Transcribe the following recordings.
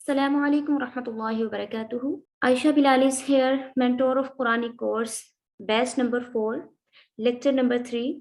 Assalamu alaikum warahmatullahi wabarakatuh. Aisha Bilal is here, mentor of Quranic course, batch number 4, lecture number 3.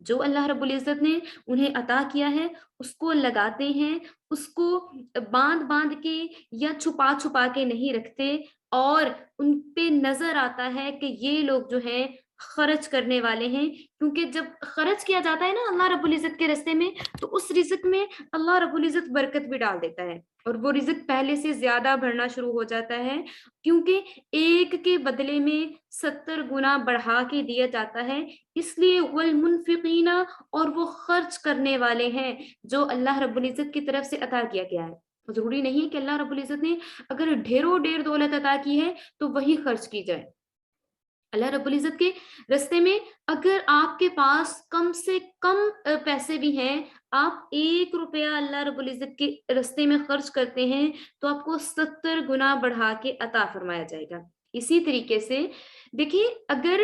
جو اللہ رب العزت نے انہیں عطا کیا ہے اس کو لگاتے ہیں، اس کو باندھ باندھ کے یا چھپا چھپا کے نہیں رکھتے، اور ان پہ نظر آتا ہے کہ یہ لوگ جو ہیں خرچ کرنے والے ہیں، کیونکہ جب خرچ کیا جاتا ہے نا اللہ رب العزت کے راستے میں تو اس رزق میں اللہ رب العزت برکت بھی ڈال دیتا ہے، اور وہ رزق پہلے سے زیادہ بڑھنا شروع ہو جاتا ہے، کیونکہ ایک کے بدلے میں 70 گنا بڑھا کے دیا جاتا ہے۔ اس لیے والمنفقین، اور وہ خرچ کرنے والے ہیں جو اللہ رب العزت کی طرف سے عطا کیا گیا ہے۔ ضروری نہیں کہ اللہ رب العزت نے اگر ڈھیروں ڈھیر دولت عطا کی ہے تو وہی خرچ کی جائے۔ اللہ رب العزت کے رستے میں اگر آپ کے پاس کم سے کم پیسے بھی ہیں، آپ 1 روپیہ اللہ رب العزت کے رستے میں خرچ کرتے ہیں تو آپ کو 70 گنا بڑھا کے عطا فرمایا جائے گا۔ اسی طریقے سے دیکھیے، اگر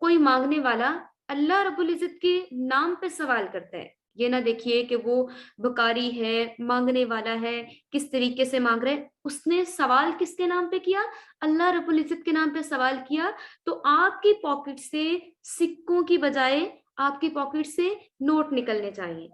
کوئی مانگنے والا اللہ رب العزت کے نام پہ سوال کرتا ہے، یہ نہ دیکھیے کہ وہ بکاری ہے، مانگنے والا ہے، کس طریقے سے مانگ رہے ہیں، اس نے سوال کس کے نام پہ کیا؟ اللہ رب العزت کے نام پہ سوال کیا، تو آپ کی پاکٹ سے سکوں کی بجائے آپ کی پاکٹ سے نوٹ نکلنے چاہیے،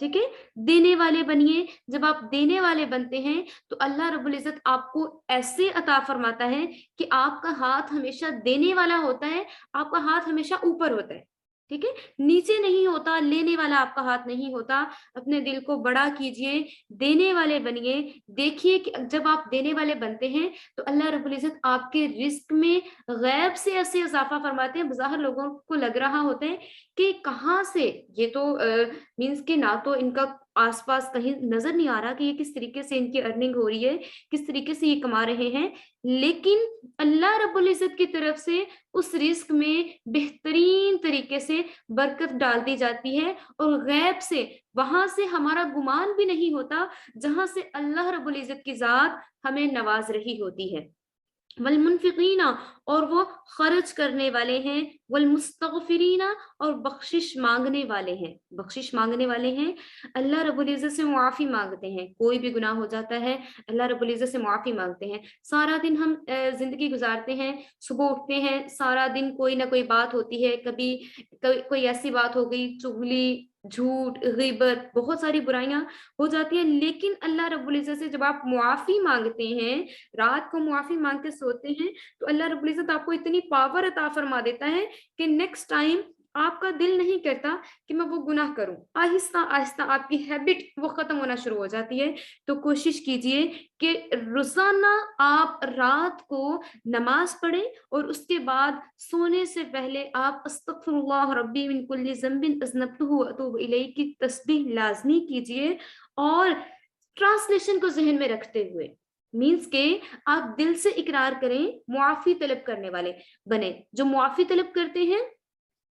ٹھیک ہے؟ دینے والے بنیے۔ جب آپ دینے والے بنتے ہیں تو اللہ رب العزت آپ کو ایسے عطا فرماتا ہے کہ آپ کا ہاتھ ہمیشہ دینے والا ہوتا ہے، آپ کا ہاتھ ہمیشہ اوپر ہوتا ہے، ٹھیک ہے؟ نیچے نہیں ہوتا، لینے والا آپ کا ہاتھ نہیں ہوتا۔ اپنے دل کو بڑا کیجئے، دینے والے بنیے۔ دیکھیے کہ جب آپ دینے والے بنتے ہیں تو اللہ رب العزت آپ کے رزق میں غیب سے ایسے اضافہ فرماتے ہیں، بظاہر لوگوں کو لگ رہا ہوتا ہے کہ کہاں سے، یہ تو مینس کہ نہ تو ان کا آس پاس کہیں نظر نہیں آ رہا کہ یہ کس طریقے سے ان کی ارننگ ہو رہی ہے، کس طریقے سے یہ کما رہے ہیں، لیکن اللہ رب العزت کی طرف سے اس رزق میں بہترین طریقے سے برکت ڈال دی جاتی ہے، اور غیب سے وہاں سے ہمارا گمان بھی نہیں ہوتا، جہاں سے اللہ رب العزت کی ذات ہمیں نواز رہی ہوتی ہے۔ والمنفقین، اور وہ خرچ کرنے والے ہیں، والمستغفرین، اور بخشش مانگنے والے ہیں۔ بخشش مانگنے والے ہیں، اللہ رب العزت سے معافی مانگتے ہیں، کوئی بھی گناہ ہو جاتا ہے اللہ رب العزت سے معافی مانگتے ہیں۔ سارا دن ہم زندگی گزارتے ہیں، صبح اٹھتے ہیں، سارا دن کوئی نہ کوئی بات ہوتی ہے، کبھی کوئی ایسی بات ہو گئی، چغلی، جھوٹ، غیبت، بہت ساری برائیاں ہو جاتی ہیں، لیکن اللہ رب العزت سے جب آپ معافی مانگتے ہیں، رات کو معافی مانگ کے سوتے ہیں، تو اللہ رب العزت آپ کو اتنی پاور عطا فرما دیتا ہے کہ نیکسٹ ٹائم آپ کا دل نہیں کرتا کہ میں وہ گناہ کروں، آہستہ آہستہ آپ کی ہیبٹ وہ ختم ہونا شروع ہو جاتی ہے۔ تو کوشش کیجئے کہ روزانہ آپ رات کو نماز پڑھیں، اور اس کے بعد سونے سے پہلے آپ استغفر اللہ ربی من کل ذنب اذنبتہ واتوب الیہ کی تسبیح لازمی کیجئے، اور ٹرانسلیشن کو ذہن میں رکھتے ہوئے، مینس کہ آپ دل سے اقرار کریں، معافی طلب کرنے والے بنے۔ جو معافی طلب کرتے ہیں،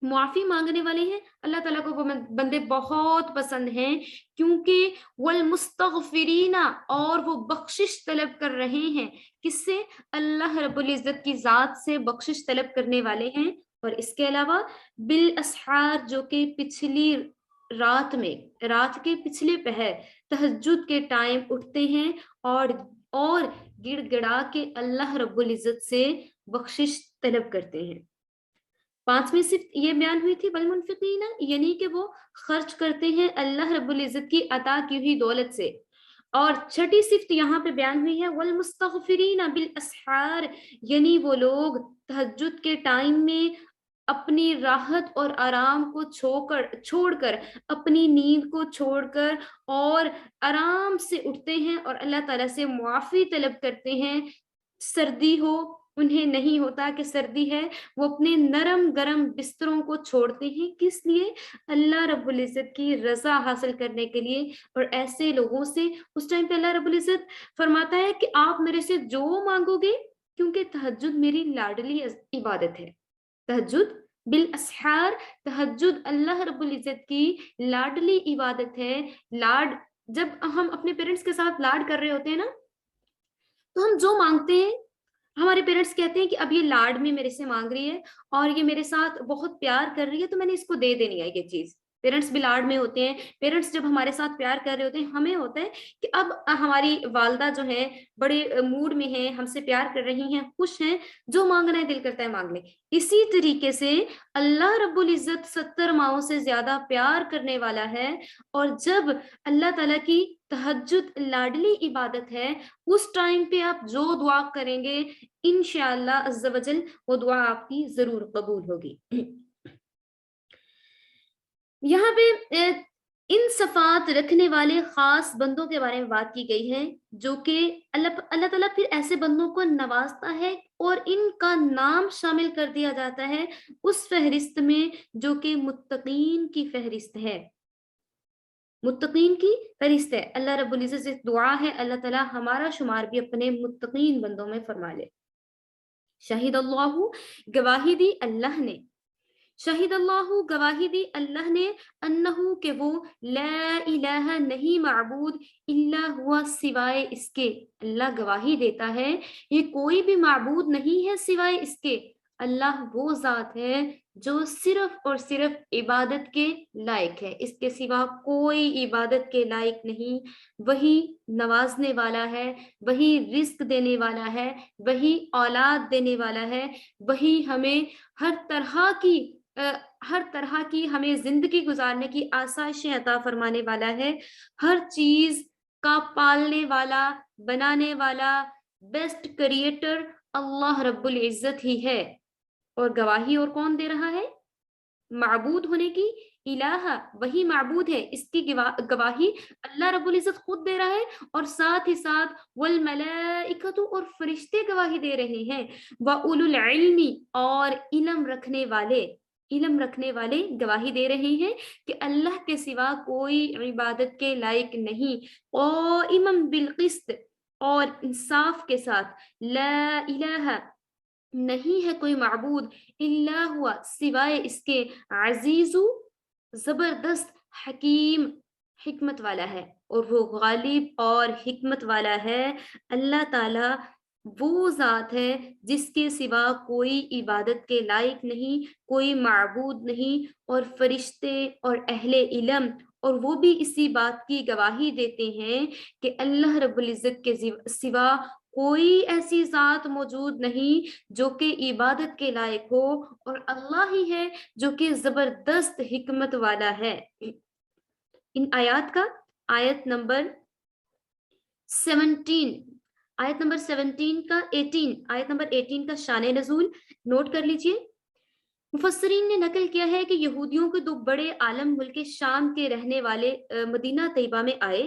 معافی مانگنے والے ہیں، اللہ تعالیٰ کو وہ بندے بہت پسند ہیں، کیونکہ والمستغفرین، اور وہ بخشش طلب کر رہے ہیں، کس سے؟ اللہ رب العزت کی ذات سے بخشش طلب کرنے والے ہیں۔ اور اس کے علاوہ بالاسحار، جو کہ پچھلی رات میں، رات کے پچھلے پہر، تہجد کے ٹائم اٹھتے ہیں اور گڑ گڑا کے اللہ رب العزت سے بخشش طلب کرتے ہیں۔ 5ویں صفت یہ بیان ہوئی تھی والمنفقین، یعنی کہ وہ خرچ کرتے ہیں اللہ رب العزت کی عطا کی ہوئی دولت سے۔ اور 6ٹھی صفت یہاں پہ بیان ہوئی ہے والمستغفرین بالاسحار، یعنی وہ لوگ تہجد کے ٹائم میں اپنی راحت اور آرام کو چھوڑ کر اپنی نیند کو چھوڑ کر اور آرام سے اٹھتے ہیں اور اللہ تعالیٰ سے معافی طلب کرتے ہیں۔ سردی ہو، انہیں نہیں ہوتا کہ سردی ہے، وہ اپنے نرم گرم بستروں کو چھوڑتے ہیں، کس لیے؟ اللہ رب العزت کی رضا حاصل کرنے کے لیے۔ اور ایسے لوگوں سے اس ٹائم پہ اللہ رب العزت فرماتا ہے کہ آپ میرے سے جو مانگو گے، کیونکہ تہجد میری لاڈلی عبادت ہے۔ تہجد بالاسحار، تہجد اللہ رب العزت کی لاڈلی عبادت ہے۔ جب ہم اپنے پیرنٹس کے ساتھ لاڈ کر رہے ہوتے ہیں نا، تو ہم جو مانگتے ہیں، ہمارے پیرنٹس کہتے ہیں کہ اب یہ لاڈ میں میرے سے مانگ رہی ہے اور یہ میرے ساتھ بہت پیار کر رہی ہے، تو میں نے اس کو دے دینی ہے یہ چیز، پیرنٹس بھی لاڈ میں ہوتے ہیں، پیرنٹس جب ہمارے ساتھ پیار کر رہے ہوتے ہیں ہمیں ہوتا ہے کہ اب ہماری والدہ جو ہے بڑے موڈ میں ہیں، ہم سے پیار کر رہی ہیں، خوش ہیں، جو مانگنا ہے دل کرتا ہے مانگ لیں۔ اسی طریقے سے اللہ رب العزت 70 ماؤں سے زیادہ پیار کرنے والا ہے، اور جب اللہ تعالیٰ کی تہجد لاڈلی عبادت ہے، اس ٹائم پہ آپ جو دعا کریں گے انشاءاللہ عز و جل وہ دعا آپ کی ضرور قبول ہوگی۔ یہاں پہ ان صفات رکھنے والے خاص بندوں کے بارے میں بات کی گئی ہے، جو کہ اللہ تعالیٰ پھر ایسے بندوں کو نوازتا ہے اور ان کا نام شامل کر دیا جاتا ہے اس فہرست میں جو کہ متقین کی فہرست ہے، متقین کی فہرست ہے۔ اللہ رب العزت سے دعا ہے اللہ تعالیٰ ہمارا شمار بھی اپنے متقین بندوں میں فرما لے۔ شہید اللہ، گواہی دی اللہ نے، شہید اللہ گواہی دی اللہ نے، انہو کہ وہ، لا الہ نہیں معبود الا ہوا سوائے اس کے، اللہ گواہی دیتا ہے یہ کوئی بھی معبود نہیں ہے سوائے اس کے، اللہ وہ ذات ہے جو صرف اور صرف عبادت کے لائق ہے، اس کے سوا کوئی عبادت کے لائق نہیں، وہی نوازنے والا ہے، وہی رزق دینے والا ہے، وہی اولاد دینے والا ہے، وہی ہمیں ہر طرح کی ہمیں زندگی گزارنے کی آسائشیں عطا فرمانے والا ہے، ہر چیز کا پالنے والا، بنانے والا، بیسٹ کریٹر اللہ رب العزت ہی ہے۔ اور گواہی اور کون دے رہا ہے؟ معبود ہونے کی، الہ وہی معبود ہے، اس کی گواہی اللہ رب العزت خود دے رہا ہے، اور ساتھ ہی ساتھ والملائکۃ اور فرشتے گواہی دے رہے ہیں، وَأُولُو الْعِلْمِ اور علم رکھنے والے گواہی دے رہے ہیں کہ اللہ کے سوا کوئی عبادت کے لائق نہیں، قائما بالقسط اور انصاف کے ساتھ، لا الہ نہیں ہے کوئی معبود الا ہوا سوائے اس کے، عزیز زبردست، حکیم حکمت والا ہے، اور وہ غالب اور حکمت والا ہے۔ اللہ تعالی وہ ذات ہے جس کے سوا کوئی عبادت کے لائق نہیں، کوئی معبود نہیں، اور فرشتے اور اہل علم اور وہ بھی اسی بات کی گواہی دیتے ہیں کہ اللہ رب العزت کے سوا کوئی ایسی ذات موجود نہیں جو کہ عبادت کے لائق ہو، اور اللہ ہی ہے جو کہ زبردست حکمت والا ہے۔ ان آیات کا آیت نمبر 17 کا 18 کا شان نزول نوٹ کر لیجئے۔ مفسرین نے نقل کیا ہے کہ یہودیوں کے 2 بڑے عالم ملک شام کے رہنے والے مدینہ طیبہ میں آئے،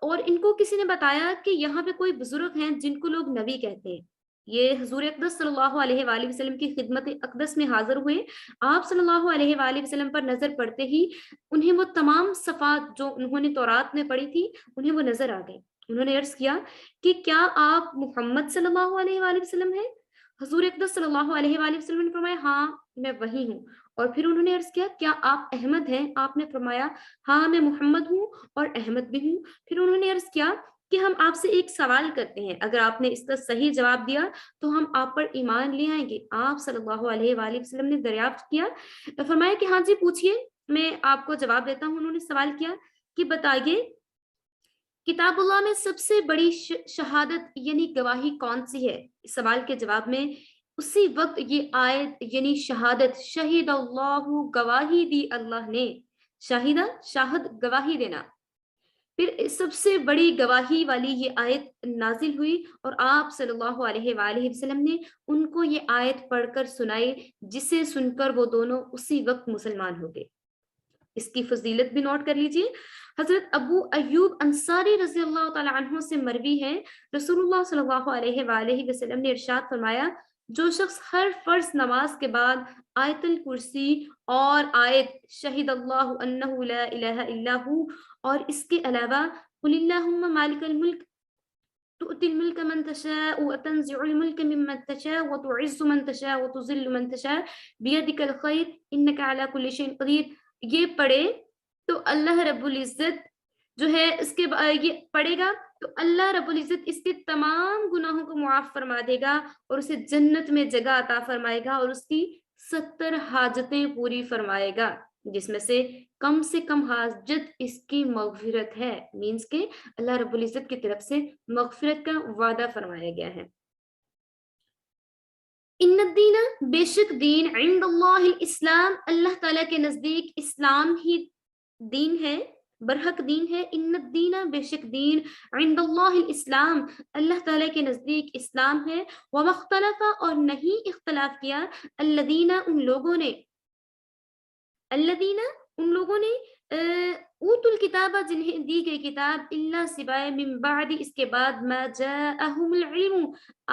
اور ان کو کسی نے بتایا کہ یہاں پہ کوئی بزرگ ہیں جن کو لوگ نبی کہتے ہیں۔ یہ حضور اقدس صلی اللہ علیہ وآلہ وسلم کی خدمت اقدس میں حاضر ہوئے، آپ صلی اللہ علیہ وآلہ وسلم پر نظر پڑتے ہی انہیں وہ تمام صفات جو انہوں نے تورات میں پڑھی تھی انہیں وہ نظر آ گئی۔ انہوں نے عرض کیا کہ کیا آپ محمد صلی اللہ علیہ وآلہ وسلم ہیں؟ حضور اقدس صلی اللہ علیہ وآلہ وسلم نے فرمایا ہاں میں وہی ہوں۔ اور پھر انہوں نے عرض کیا کیا آپ احمد ہیں؟ آپ نے فرمایا ہاں میں محمد ہوں اور احمد بھی ہوں۔ پھر انہوں نے عرض کیا کہ ہم آپ سے ایک سوال کرتے ہیں، اگر آپ نے اس کا صحیح جواب دیا تو ہم آپ پر ایمان لے آئیں گے۔ آپ صلی اللہ علیہ وآلہ وسلم نے دریافت کیا، فرمایا کہ ہاں جی پوچھئے، میں آپ کو جواب دیتا ہوں۔ انہوں نے سوال کیا کہ بتائیے کتاب اللہ میں سب سے بڑی شہادت یعنی گواہی کون سی ہے؟ اس سوال کے جواب میں اسی وقت یہ آیت یعنی شہادت، شہید اللہ گواہی دی اللہ نے، شاہد گواہی دینا، پھر سب سے بڑی گواہی والی یہ آیت نازل ہوئی، اور آپ صلی اللہ علیہ وآلہ وسلم نے ان کو یہ آیت پڑھ کر سنائی، جسے سن کر وہ دونوں اسی وقت مسلمان ہو گئے۔ اس کی فضیلت بھی نوٹ کر لیجئے۔ حضرت ابو ایوب انصاری رضی اللہ تعالی عنہ سے مروی ہے، رسول اللہ صلی اللہ علیہ وآلہ وسلم نے ارشاد فرمایا جو شخص ہر فرض نماز کے بعد آیت الکرسی اور آیت شہید اللہ انہ لا الہ الا ہو اور اس کے علاوہ قل اللہم مالک الملک تؤتی الملک من تشاء وتنزع الملک ممن تشاء وتعز من تشاء وتذل من تشاء بیدک الخیر انک علی کل شیء قدیر، یہ پڑھے تو اللہ رب العزت جو ہے اس کے یہ پڑھے گا تو اللہ رب العزت اس کے تمام گناہوں کو معاف فرما دے گا اور اسے جنت میں جگہ عطا فرمائے گا اور اس کی 70 حاجتیں پوری فرمائے گا۔ جس میں سے کم حاجت اس کی مغفرت ہے، مینس کہ اللہ رب العزت کی طرف سے مغفرت کا وعدہ فرمایا گیا ہے۔ ان الدین، بے شک دین، عند اللہ الاسلام، اللہ تعالیٰ کے نزدیک اسلام ہی دین ہے، برحق دین ہے۔ ان الدین، بے شک دین، عند اللہ الاسلام، اللہ تعالیٰ کے نزدیک اسلام ہے۔ وما اختلف، اور نہیں اختلاف کیا، الذین، ان لوگوں نے، الذین، ان لوگوں نے، اوت الکتاب، جنہیں دی گئی کتاب، الا سوائے، من بعد، اس کے بعد، ما جاءہم العلم،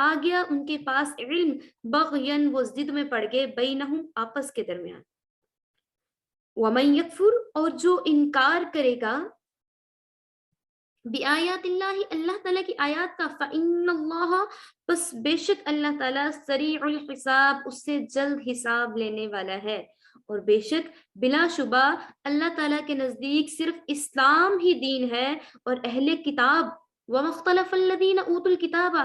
آ گیا ان کے پاس علم، بغین، وہ ضد میں پڑ گئے، بینہم، آپس کے درمیان۔ ومن یکفر، اور جو انکار کرے گا، بآیات اللہ، اللہ تعالیٰ کی آیات کا، فإن اللہ، بس بے شک اللہ تعالیٰ، سریع الحساب، اس سے جلد حساب لینے والا ہے۔ اور بے شک بلا شبہ اللہ تعالیٰ کے نزدیک صرف اسلام ہی دین ہے، اور اہل کتاب، وَمَخْتَلَفَ الَّذِينَ أُوتُوا الْكِتَابَ،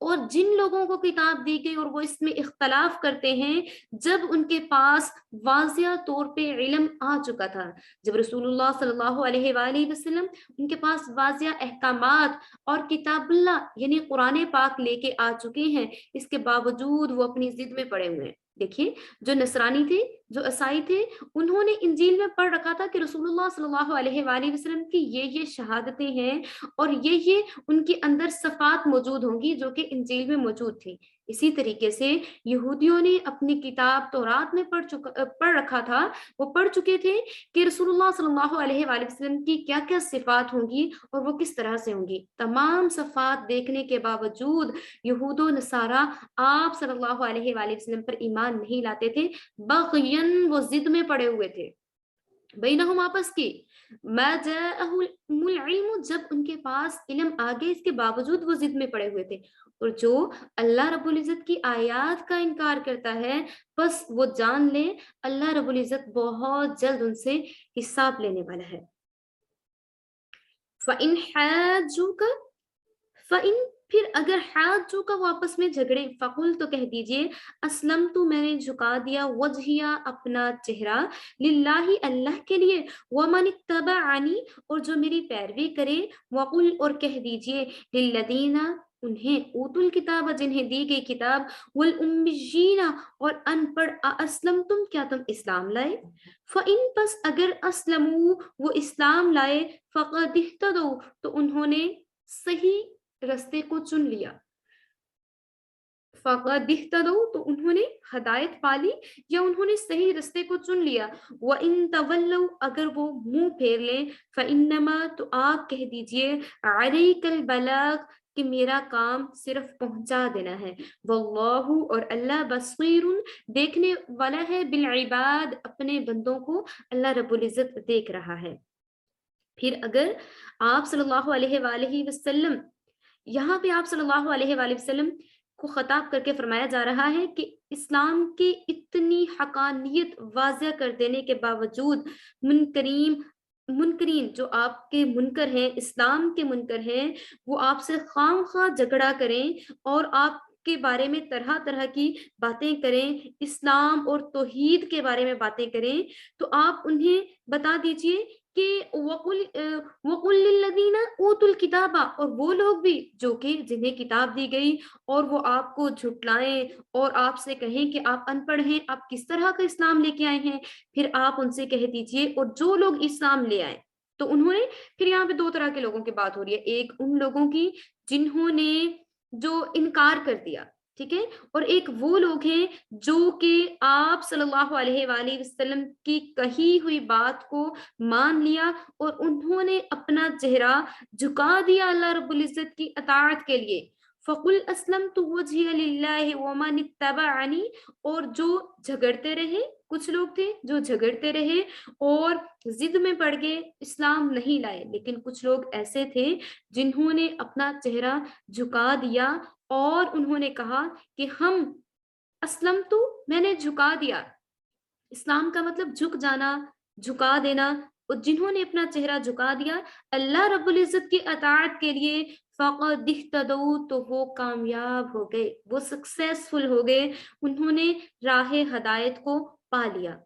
اور جن لوگوں کو کتاب دی گئی اور وہ اس میں اختلاف کرتے ہیں، جب ان کے پاس واضح طور پہ علم آ چکا تھا، جب رسول اللہ صلی اللہ علیہ وآلہ وسلم ان کے پاس واضح احکامات اور کتاب اللہ یعنی قرآن پاک لے کے آ چکے ہیں، اس کے باوجود وہ اپنی ضد میں پڑے ہوئے ہیں۔ دیکھیے، جو نصرانی تھے، جو عیسائی تھے، انہوں نے انجیل میں پڑھ رکھا تھا کہ رسول اللہ صلی اللہ علیہ وآلہ وسلم کی یہ شہادتیں ہیں، اور یہ ان کے اندر صفات موجود ہوں گی جو کہ انجیل میں موجود تھی۔ اسی طریقے سے یہودیوں نے اپنی کتاب تورات میں پڑھ رکھا تھا، وہ پڑھ چکے تھے کہ رسول اللہ صلی اللہ علیہ وآلہ وسلم کی کیا کیا صفات ہوں گی اور وہ کس طرح سے ہوں گی۔ تمام صفات دیکھنے کے باوجود یہود و نصارہ آپ صلی اللہ علیہ وآلہ وسلم پر ایمان نہیں لاتے تھے، بغین، وہ ضد میں پڑے ہوئے تھے، بینہم، آپس کی، ما جاءہم العلم، جب ان کے پاس علم آ گئے، اس کے باوجود وہ ضد میں پڑے ہوئے تھے۔ اور جو اللہ رب العزت کی آیات کا انکار کرتا ہے، بس وہ جان لے اللہ رب العزت بہت جلد ان سے حساب لینے والا ہے۔ فَإِنْ حَاجُّوكَ، فَإِنْ، پھر اگر حاجُّوكَ، وہ آپس میں جھگڑے، فَقُلْ، تو کہہ دیجئے، اسلمت، میں نے جھکا دیا، وجہیہ، اپنا چہرہ، للہ، اللہ کے لیے، ومن اتبعنی، اور جو میری پیروی کرے، وقل، اور کہہ دیجئے، للذین، انہیں، اوت الکتاب، جنہیں دی گئی کتاب، والامیین، اور ان پڑھ، اسلمتم، کیا تم اسلام لائے؟ فَإِن، پس اگر اسلموا، وہ اسلام لائے، فقد اہتدوا، تو انہوں نے صحیح رستے کو چن لیا، فقد اہتدوا، تو انہوں نے ہدایت پالی یا انہوں نے صحیح رستے کو چن لیا۔ وَإِن تَوَلَّوْا، اگر وہ منہ پھیر لیں، فَإِنَّمَا، تو آپ کہہ دیجئے، عَلَيْكَ الْبَلَاغُ، کہ میرا کام صرف پہنچا دینا ہے، واللہ، اور اللہ، بصیر، دیکھنے والا ہے، بالعباد، اپنے بندوں کو اللہ رب العزت دیکھ رہا ہے۔ پھر اگر آپ صلی اللہ علیہ وآلہ وسلم، یہاں پہ آپ صلی اللہ علیہ وآلہ وسلم کو خطاب کر کے فرمایا جا رہا ہے کہ اسلام کی اتنی حقانیت واضح کر دینے کے باوجود منکرین جو آپ کے منکر ہیں، اسلام کے منکر ہیں، وہ آپ سے خام خواہ جھگڑا کریں اور آپ کے بارے میں طرح طرح کی باتیں کریں، اسلام اور توحید کے بارے میں باتیں کریں، تو آپ انہیں بتا دیجئے کہ وَقُلْ لِلَّذِينَ أُوتُوا الْكِتَابَ، اور وہ لوگ بھی جو کہ جنہیں کتاب دی گئی اور وہ آپ کو جھٹلائیں اور آپ سے کہیں کہ آپ ان پڑھ ہیں، آپ کس طرح کا اسلام لے کے آئے ہیں، پھر آپ ان سے کہہ دیجئے، اور جو لوگ اسلام لے آئے، تو انہوں نے، پھر یہاں پہ دو طرح کے لوگوں کی بات ہو رہی ہے، ایک ان لوگوں کی جنہوں نے جو انکار کر دیا، ٹھیک ہے، اور ایک وہ لوگ ہیں جو کہ آپ صلی اللہ علیہ وآلہ وسلم کی کہی ہوئی بات کو مان لیا اور انہوں نے اپنا چہرہ جھکا دیا اللہ رب العزت کی اطاعت کے لیے۔ فَقُلْ أَسْلَمْتُ وَجْهِيَ لِلَّهِ وَمَنِ اتَّبَعَنِي، اور جو جھگڑتے رہے، کچھ لوگ تھے جو جھگڑتے رہے اور ضد میں پڑ گئے، اسلام نہیں لائے، لیکن کچھ لوگ ایسے تھے جنہوں نے اپنا چہرہ جھکا دیا اور انہوں نے کہا کہ ہم، اسلمتو، میں نے جھکا دیا، اسلام کا مطلب جھک جانا، جھکا دینا، اور جنہوں نے اپنا چہرہ جھکا دیا اللہ رب العزت کی اطاعت کے لیے، فقد اہتدوا، تو وہ کامیاب ہو گئے، وہ سکسیسفل ہو گئے، انہوں نے راہ ہدایت کو پا لیا۔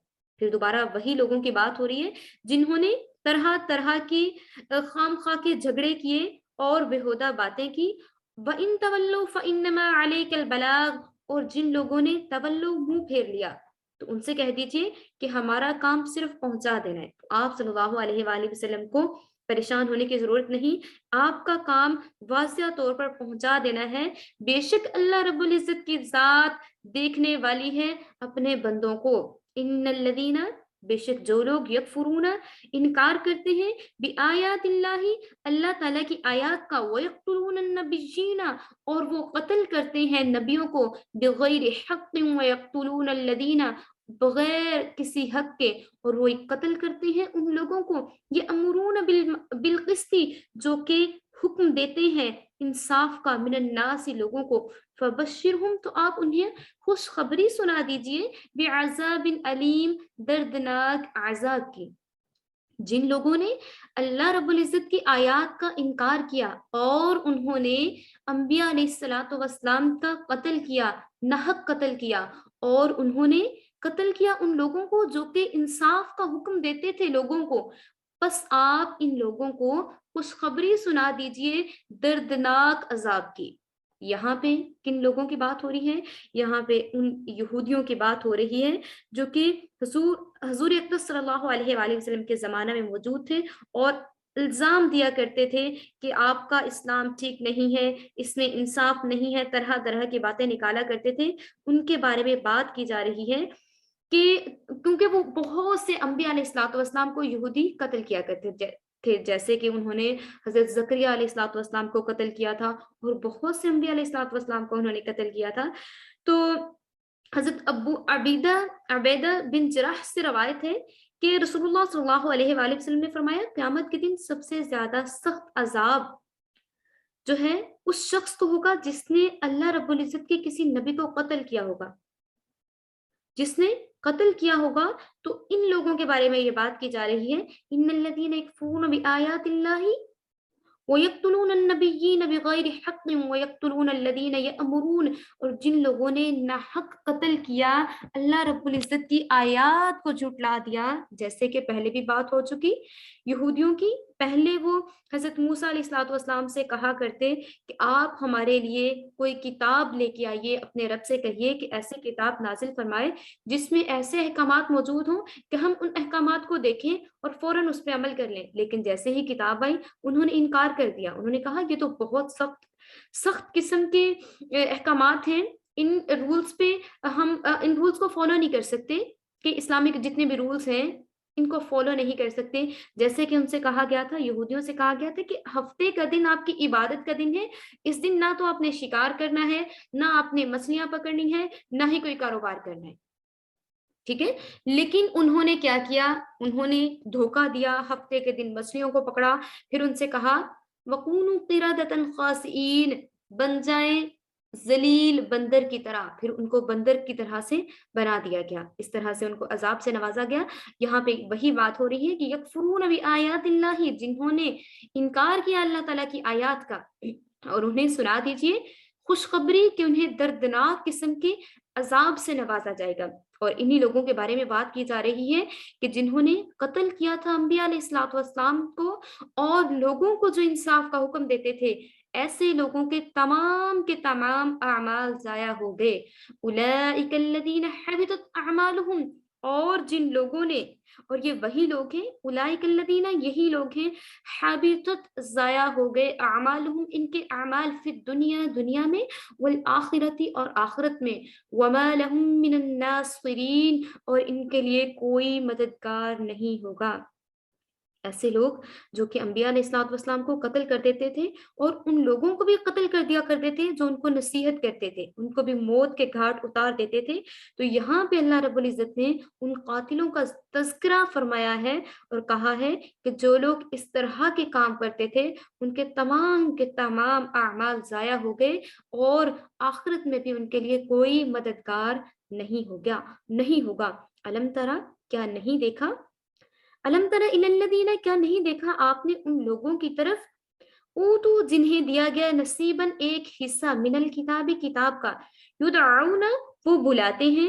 پھر دوبارہ وہی لوگوں کی بات ہو رہی ہے جنہوں نے طرح طرح کی خام خواہ کے جھگڑے کیے اور بےہودہ باتیں کی. وَإِن تَوَلَّوْا فَإِنَّمَا عَلَيْكَ الْبَلَاغُ، اور جن لوگوں نے تولو منہ پھیر لیا تو ان سے کہہ دیجئے کہ ہمارا کام صرف پہنچا دینا ہے. آپ صلی اللہ علیہ وآلہ وسلم کو پریشان ہونے کی ضرورت نہیں، آپ کا کام واضح طور پر پہنچا دینا ہے. بے شک اللہ رب العزت کی ذات دیکھنے والی ہے اپنے بندوں کو. ان الذین، بے شک جو لوگ یکفرون انکار کرتے ہیں بآیات اللہ، اللہ تعالیٰ کی آیات کا، ویقتلون النبیین، اور وہ قتل کرتے ہیں نبیوں کو، بغیر حق ویقتلون الذین، بغیر کسی حق کے، اور وہ قتل کرتے ہیں ان لوگوں کو، یہ امرون بالقسط، جو کہ حکم دیتے ہیں انصاف کا، من الناس، لوگوں کو. فبشرہم، تو آپ انہیں خوشخبری سنا دیجئے، بعذاب علیم، دردناک عذاب کی. جن لوگوں نے اللہ رب العزت کی آیات کا انکار کیا اور انہوں نے انبیاء علیہ الصلوۃ والسلام کا قتل کیا، ناحق قتل کیا، اور انہوں نے قتل کیا ان لوگوں کو جو کہ انصاف کا حکم دیتے تھے لوگوں کو، بس آپ ان لوگوں کو خوشخبری سنا دیجئے دردناک عذاب کی. یہاں پہ کن لوگوں کی بات ہو رہی ہے؟ یہاں پہ ان یہودیوں کی بات ہو رہی ہے جو کہ حضور اقدس صلی اللہ علیہ وآلہ وسلم کے زمانہ میں موجود تھے اور الزام دیا کرتے تھے کہ آپ کا اسلام ٹھیک نہیں ہے، اس میں انصاف نہیں ہے، طرح طرح کی باتیں نکالا کرتے تھے. ان کے بارے میں بات کی جا رہی ہے کہ کیونکہ وہ بہت سے انبیاء علیہ الصلوۃ والسلام کو یہودی قتل کیا کرتے تھے، جیسے کہ انہوں نے حضرت زکریا علیہ الصلوۃ والسلام کو قتل کیا تھا، اور بہت سے انبیاء علیہ الصلوۃ والسلام کو انہوں نے قتل کیا تھا. تو حضرت ابو عبیدہ بن جراح سے روایت ہے کہ رسول اللہ صلی اللہ علیہ وآلہ وسلم نے فرمایا قیامت کے دن سب سے زیادہ سخت عذاب جو ہے اس شخص کو ہوگا جس نے اللہ رب العزت کے کسی نبی کو قتل کیا ہوگا. جس نے قتل کیا ہوگا تو ان لوگوں کے بارے میں یہ بات کی جا رہی ہے، ان الذین یکفرون بآیات اللہ وَيَقْتُلُونَ النَّبِيِّينَ بِغَيْرِ حَقٍّ وَيَقْتُلُونَ الَّذِينَ يَأْمُرُونَ، اور جن لوگوں نے ناحق قتل کیا، اللہ رب العزت کی آیات کو جھٹلا دیا، جیسے کہ پہلے بھی بات ہو چکی یہودیوں کی. پہلے وہ حضرت موسیٰ علیہ الصلوۃ والسلام سے کہا کرتے کہ آپ ہمارے لیے کوئی کتاب لے کے آئیے، اپنے رب سے کہیے کہ ایسی کتاب نازل فرمائے جس میں ایسے احکامات موجود ہوں کہ ہم ان احکامات کو دیکھیں اور فوراً اس پہ عمل کر لیں. لیکن جیسے ہی کتاب آئی انہوں نے انکار کر دیا، انہوں نے کہا یہ تو بہت سخت قسم کے احکامات ہیں، ان رولز پہ ہم ان رولز کو فالو نہیں کر سکتے، کہ اسلامک جتنے بھی رولز ہیں ان کو فالو نہیں کر سکتے. جیسے کہ ان سے کہا گیا تھا، یہودیوں سے کہا گیا تھا کہ ہفتے کا دن آپ کی عبادت کا دن ہے، اس دن نہ تو آپ نے شکار کرنا ہے، نہ آپ نے مچھلیاں پکڑنی ہے، نہ ہی کوئی کاروبار کرنا ہے. ٹھیک ہے، لیکن انہوں نے کیا کیا؟ انہوں نے دھوکہ دیا، ہفتے کے دن مچھلیوں کو پکڑا، پھر ان سے کہا وَقُونُوا قِرَدَةً خَاسِئِينَ، بن جائیں ذلیل بندر کی طرح. پھر ان کو بندر کی طرح سے بنا دیا گیا، اس طرح سے ان کو عذاب سے نوازا گیا. یہاں پہ وہی بات ہو رہی ہے کہ یکفرون بآیات اللہ، جنہوں نے انکار کیا اللہ تعالیٰ کی آیات کا، اور انہیں سنا دیجئے خوشخبری کہ انہیں دردناک قسم کے عذاب سے نوازا جائے گا. اور انہی لوگوں کے بارے میں بات کی جا رہی ہے کہ جنہوں نے قتل کیا تھا انبیاء علیہ الصلوۃ والسلام کو اور لوگوں کو جو انصاف کا حکم دیتے تھے، ایسے لوگوں کے تمام اعمال ضائع ہو گئے. اولئک الذین حبطت اعمالہم، اور جن لوگوں نے، اور یہ وہی لوگ ہیں، اولئک الذین، یہی لوگ ہیں، حبطت ضائع ہو گئے، اعمالہم، ان کے اعمال، فی الدنیا، دنیا میں، والآخرتی، اور آخرت میں، وما لهم من الناصرین، اور ان کے لیے کوئی مددگار نہیں ہوگا. ایسے لوگ جو کہ انبیاء علیہ الصلوۃ والسلام کو قتل کر دیتے تھے اور ان لوگوں کو بھی قتل کر دیا کرتے تھے جو ان کو نصیحت کرتے تھے، ان کو بھی موت کے گھاٹ اتار دیتے تھے. تو یہاں پہ اللہ رب العزت نے ان قاتلوں کا تذکرہ فرمایا ہے اور کہا ہے کہ جو لوگ اس طرح کے کام کرتے تھے ان کے تمام اعمال ضائع ہو گئے، اور آخرت میں بھی ان کے لیے کوئی مددگار نہیں ہوگا. علم ترا، کیا نہیں دیکھا؟ علم تر الی الذین، کیا نہیں دیکھا آپ نے ان لوگوں کی طرف، اوتو، جنہیں دیا گیا نصیباً، ایک حصہ، من الکتاب، کتاب کا، یدعون، وہ بلاتے ہیں،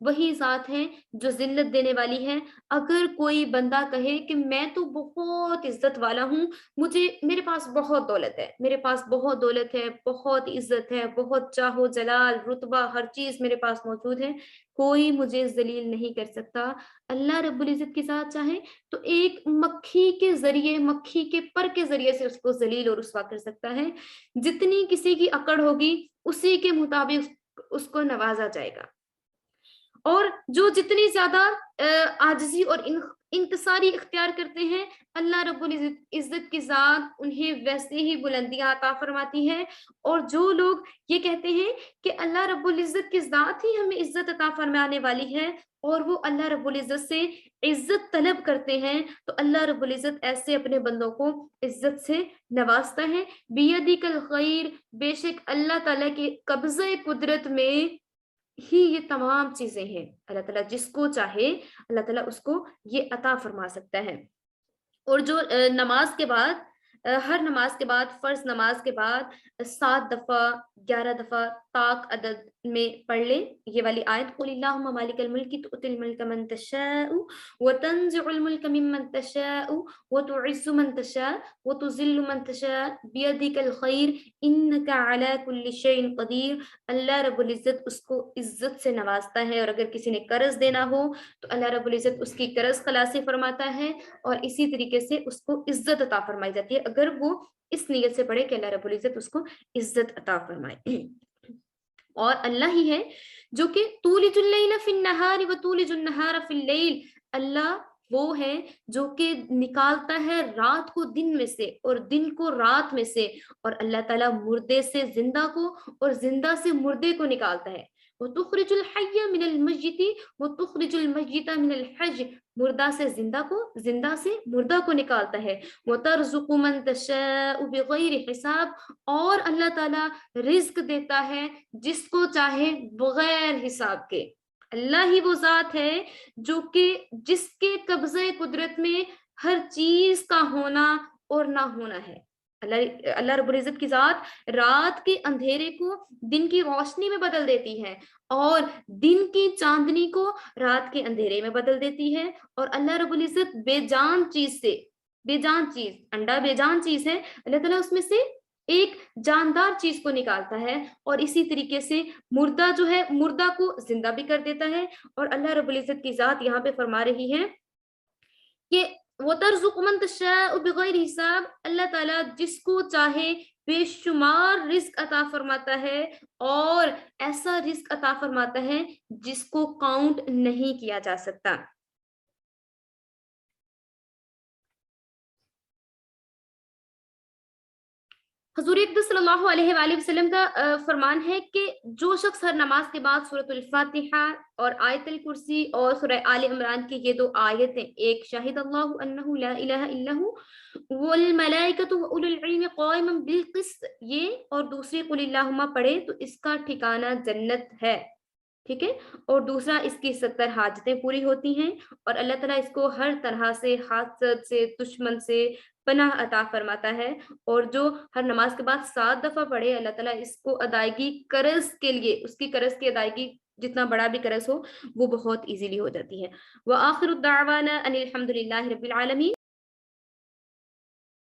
وہی ذات ہے جو ذلت دینے والی ہے۔ اگر کوئی بندہ کہے کہ میں تو بہت عزت والا ہوں، میرے پاس بہت دولت ہے، میرے پاس بہت دولت ہے، بہت عزت ہے، بہت چاہو جلال رتبہ ہر چیز میرے پاس موجود ہے، کوئی مجھے ذلیل نہیں کر سکتا۔ اللہ رب العزت کے ساتھ چاہے تو ایک مکھی کے ذریعے، مکھی کے پر کے ذریعے سے اس کو ذلیل اور رسوا کر سکتا ہے۔ جتنی کسی کی اکڑ ہوگی اسی کے مطابق اس کو نوازا جائے گا، اور جو جتنی زیادہ عاجزی اور انکساری اختیار کرتے ہیں، اللہ رب العزت کی ذات انہیں ویسے ہی بلندیاں عطا فرماتی ہے۔ اور جو لوگ یہ کہتے ہیں کہ اللہ رب العزت کی ذات ہی ہمیں عزت عطا فرمانے والی ہے، اور وہ اللہ رب العزت سے عزت طلب کرتے ہیں، تو اللہ رب العزت ایسے اپنے بندوں کو عزت سے نوازتا ہے۔ بیدک الخیر، بے شک اللہ تعالیٰ کے قبضہ قدرت میں ہی یہ تمام چیزیں ہیں۔ اللہ تعالیٰ جس کو چاہے اللہ تعالیٰ اس کو یہ عطا فرما سکتا ہے۔ اور جو نماز کے بعد، ہر نماز کے بعد، فرض نماز کے بعد 7 دفعہ 11 دفعہ طاق عدد میں پڑھ لے یہ والی آیت، قل اللہم مالک الملک تؤتی الملک من تشاء وتنزع الملک ممن تشاء وتعز من تشاء وتذل من تشاء بیدک الخیر انک علی کل شیء قدیر۔ اللہ رب العزت اس کو عزت سے نوازتا ہے، اور اگر کسی نے قرض دینا ہو تو اللہ رب العزت اس کی قرض خلاصی فرماتا ہے، اور اسی طریقے سے اس کو عزت عطا فرمائی جاتی ہے اگر وہ اس نیت سے پڑھے کہ اللہ رب العزت اس کو عزت عطا فرمائے۔ اور اللہ ہی ہے جو کہ تولج اللیل فی النہار وتولج النہار فی اللیل، اللہ وہ ہے جو کہ نکالتا ہے رات کو دن میں سے اور دن کو رات میں سے، اور اللہ تعالیٰ مردے سے زندہ کو اور زندہ سے مردے کو نکالتا ہے۔ وَتُخْرِجُ الْحَيَّ مِنَ الْمَيِّتِ وَتُخْرِجُ الْمَيِّتَ مِنَ الْحَيِّ، مردہ سے زندہ کو، زندہ سے مردہ کو نکالتا ہے۔ وَتَرْزُقُ مَن تَشَاءُ بِغَيْرِ حساب، اور اللہ تعالیٰ رزق دیتا ہے جس کو چاہے بغیر حساب کے۔ اللہ ہی وہ ذات ہے جو کہ جس کے قبضہ قدرت میں ہر چیز کا ہونا اور نہ ہونا ہے۔ اللہ رب العزت کی ذات رات کے اندھیرے کو دن کی روشنی میں بدل دیتی ہے، اور دن کی چاندنی کو رات کے اندھیرے میں بدل دیتی ہے۔ اور اللہ رب العزت بے جان چیز سے، بے جان چیز، انڈا بے جان چیز ہے، اللہ تعالیٰ اس میں سے ایک جاندار چیز کو نکالتا ہے، اور اسی طریقے سے مردہ جو ہے مردہ کو زندہ بھی کر دیتا ہے۔ اور اللہ رب العزت کی ذات یہاں پہ فرما رہی ہے کہ وَتَرْزُقُ مَن تَشَاءُ بِغَيْرِ حساب، اللہ تعالیٰ جس کو چاہے بے شمار رزق عطا فرماتا ہے، اور ایسا رزق عطا فرماتا ہے جس کو کاؤنٹ نہیں کیا جا سکتا۔ حضور اقدس صلی اللہ علیہ وآلہ وسلم کا فرمان ہے کہ جو شخص ہر نماز کے بعد سورۃ الفاتحہ اور آیت الکرسی اور سورہ آل عمران کی یہ 2 آیتیں، ایک شاہد اللہ انہ لا الہ الا ہو والملائکۃ واولو العلم قائما بالقسط، یہ اور دوسری قل اللہم پڑھے تو اس کا ٹھکانہ جنت ہے، ٹھیک ہے۔ اور دوسرا اس کی 70 حاجتیں پوری ہوتی ہیں، اور اللہ تعالیٰ اس کو ہر طرح سے حاسد سے، دشمن سے پناہ عطا فرماتا ہے۔ اور جو ہر نماز کے بعد 7 دفعہ پڑھے، اللہ تعالیٰ اس کو ادائیگی قرض کے لیے، اس کی قرض کی ادائیگی جتنا بڑا بھی قرض ہو وہ بہت ایزیلی ہو جاتی ہے۔ وآخر الدعوانا ان الحمد للہ رب العالمین۔